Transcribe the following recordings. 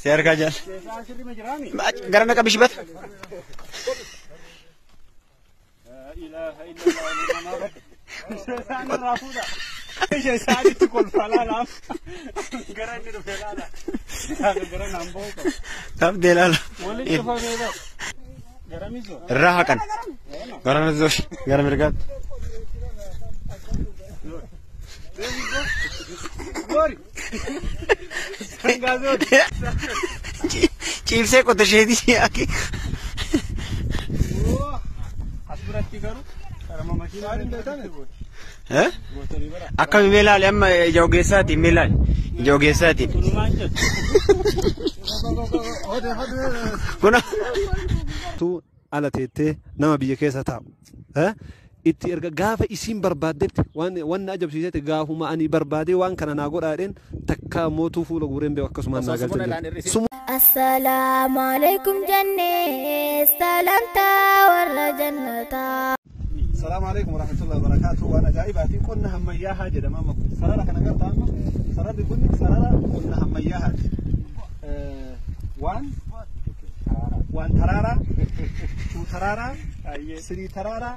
Siarga jal. Garana ka bisbat. ilaha illallah sana rafuda sadi tukul falala garani do felala garan ambo tab delala wali tufa meda garamizo rahakan garana zosh garam irgat gori sangazo chief se ko to shedi aki asburati garu karama makina indetane eh akam melal am jogesati melal jogesati kuna tu ala tete nama biye kesa ta itti erga gafa isin barbaadet wan ajab siisete gaafuma ani barbaade wan kana na godaaden takka motu fuula gurembe akkasuma na galte assalamu alaykum janne salamta warra jannata السلام عليكم ورحمة الله وبركاته. وأنا جايباتي كنا هم إياها جد ماما سرارة كنا قلت عنه سرارة كنا سرارة كنا هم إياها وان ترارة تو ترارة سري ترارة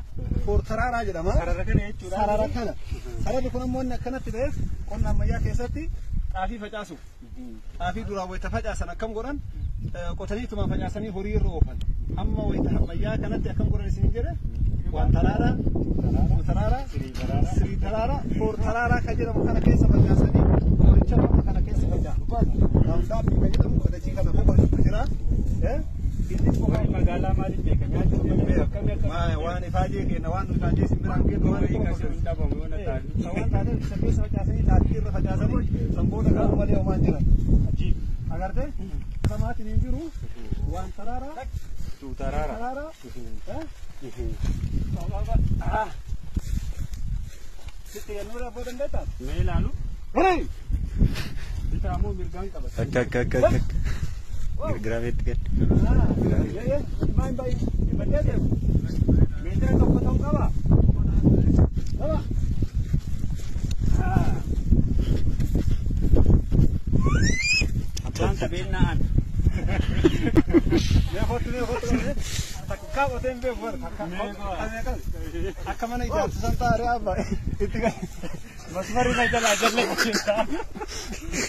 فور ترارة جد ما سرارة كنا سرارة كنا مونا كنا تبيف كنا هم إياها كيساتي عافي فجاسو عافي دورا ويتفجأ كم قرن قتلي ثم فجأسني هوري روفن أما ويتهم إياها كنا تكم قرن سنجرة وان ترارا ترارا سري ترارا فور ترارا كجرا مكان كيس بجاسني فور تشرا مكان كيس بجا نعم دابي كجرا مكان تشيكا نبغى نشجرا إذا بقى مجالا ما دي ما وان فاجي كنا وان فاجي سمبران كنا وان كاسر دابا مونا تار سوان تار سبيس بجاسني تاكير بجاسني سمبونا كانوا مالي ومان جرا أجيب أگر ده سماعت نيجرو وان ترارا تو ترارا Setiap nura bodan data. Melalu. Hei. Kita mau mirgang kabar. Kak. Gravit kan. Ya. Main baik. Ibadah dia. Minta kau potong kawa. Kawa. Abang sabinaan. Ya foto. Takka boten be vor takka akamana ida santa are aba itika masmari na jala jalle kinta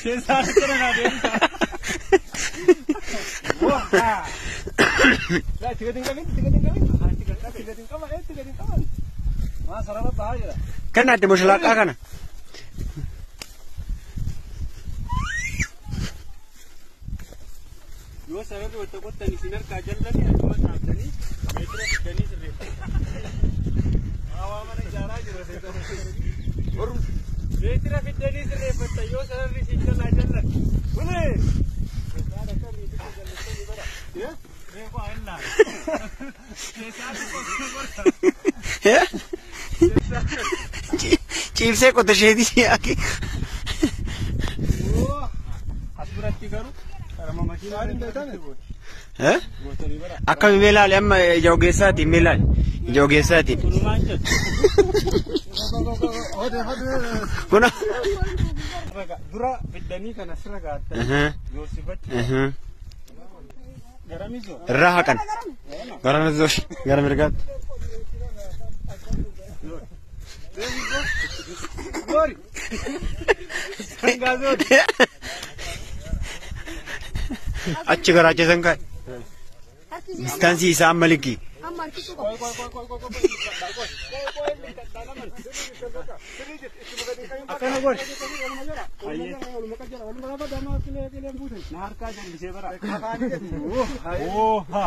ke sar karna de wah la tiga tinggal ma sarala bahaya kana te mushlat kana yo sabe que te cuesta ni sinar ka jalla ni aduma tani metra tani sirre awa mana jara jiro de to or metra tani sirre patta yo sabe ni sinjalla jalla ule sada ka ni to jalla ni bara ya me ko alla ke sabe ko ya chief se ko to shedi aki asburati garu karama makina indetane akam melal am jogesati melal jogesati kuna dura bidani kana siraga yosifat garamizo rahakan garana zosh garam irgat gori sangazo अच्छी कराचे संका distansi isa maliki akana gori narka jandi sebara oh ha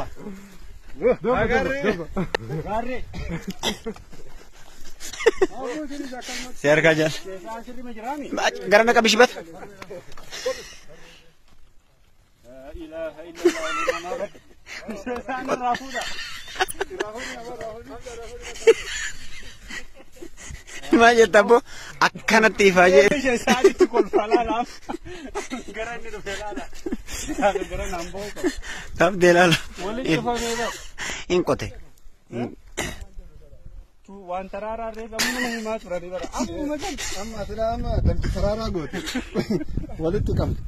gare siarga jal garana ka bisbat ilaha illallah sana rafuda maje tabo akkanati faje sadi tukul falala garani do felala garan ambo tab delala wali tufa meda inkote waan taraaraa reef amma nama himaa turanii bara ammuma kan amma silaama dambi taraaraa goote walitti qabdu.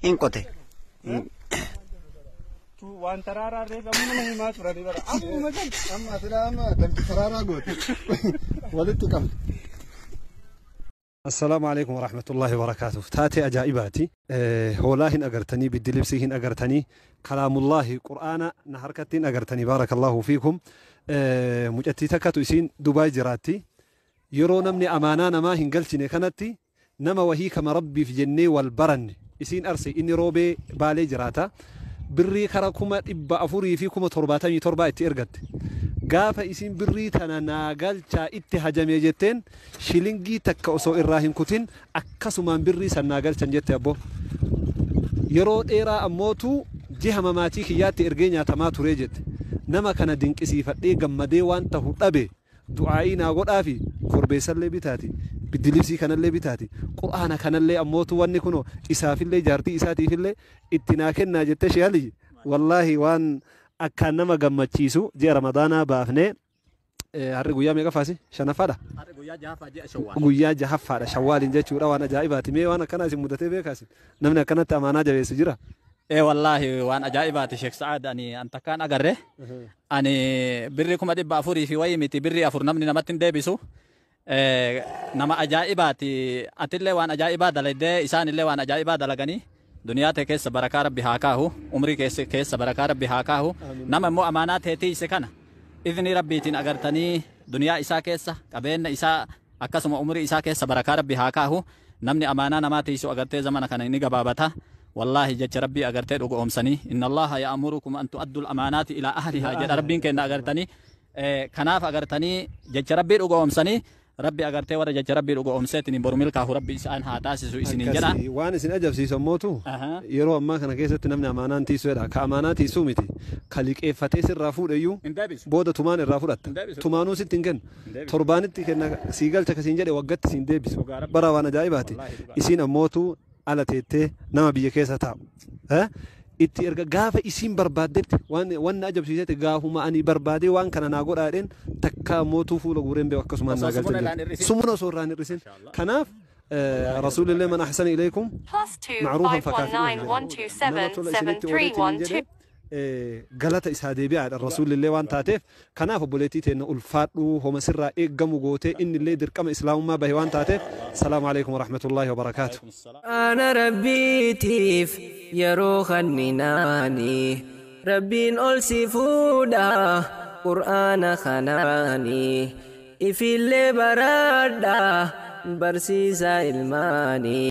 In qote. waan taraaraa reef amma nama himaa turanii bara ammuma kan amma silaama dambi taraaraa goote walitti qabdu. السلام عليكم ورحمة الله وبركاته. تاتي أجائباتي هولاهن أجرتني بالدلبسيهن أجرتني كلام الله قرآن نهركتين أجرتني بارك الله فيكم. مجتي تكتو يسين دبي جراتي يرون من أمانة ما هنقلتني كانتي نما وهي كما ربي في جنة والبرن يسين أرسي إني روبي بالي جراتا بري خركما إبا أفوري فيكم ترباتني ترباتي إرقت gaafa isin birrii tana naagalcha itti hajame jetteen shilingii takka osoo irraa hin kutin akkasumaan birrii san naagalchan jette abbo yeroo dheeraa ammootu jiha mamaatii kiyyaatti ergee nyaatamaa ture jette nama kana dinqisiifadhee gammadee waan tahu dhabe du'aa'ii naa godhaafi korbeessallee bitaati biddilibsii kanallee bitaati qur'aana kanallee ammootu wanni kuno isaafillee jaartii isaatiifillee itti naa kennaa jette sheelii wallaahi waan akkaan nama gammachiisu ji'a ramadaanaa baafnee harri guyyaa meeqa faasi shanaffaadha guyyaa jahaffaadha shawwaaliin jechuudha waan ajaa'ibaati mee waan akkanaa isin mudatee beekaasin namni akkanatti amaanaa jabeessu jira والله وان أجائباتي شيخ سعد أنت كان أجره أني بري كم أدي بافوري في ويمتي بري أفور نمني نمتين دبيسو نما أجائباتي أتلي وان أجائبات لدي إسان اللي وان أجائبات لغني دنياتي كيس بركة ربي هاكاهو عمري كيس بركة ربي هاكاهو نما مو أمانات هتي سكنا إذن ربي تين أجرتني دنيا إسا كيس قبين إسا أكسم عمري إسا كيس بركة ربي هاكاهو نمني أمانة نماتي سو أجرتي زمان كان نيجا بابتها والله جت ربي أجرتي رجوع أمسني إن الله يأمركم أن تؤدوا الأمانات إلى أهلها جت ربي كن أجرتني كناف أجرتني جت ربي رجوع أمسني ربي أجرتي ورا جت ربي رجوع أمسيتني برميل كهو ربي إنسان هاتاسس وإسنين جنا وأنا سن أجاب سي سموتو يرو أما كان كيسة تنمني أمانات تيسودا كأمانات سومتي خليك فتيس الرافود أيو بود تومان الرافود تومانو ستينجن تربانتي كنا سيجال تكسينجر وقت سيندبس برا وانا جايباتي إسين أموتو على تيتة نما بيجكيسة تاب ها itti erga gaafa isin barbaadetti waan ajabsiisete gaafuma ani barbaade waan kana naa godhaadhen takka mootuu fuula guureen bee akkasumaan naa galcha sumuna soorraan irrisin kanaaf rasuulillee man ahsana ilaykum ma'ruufan fakkaatu galata isaa deebi'aadha rasuulillee waan taateef kanaaf obboleettii teenna ulfaadhu homa sirraa eeggamu gootee innillee dirqama islaamummaa bahe waan taateef salaamu alaykum warahmatullaahi wabarakaatu ana rabbiitiif yeroo khaninaani rabbiin ol si fuudha qur'aana kanaani ifillee baradha barsiisa ilmaani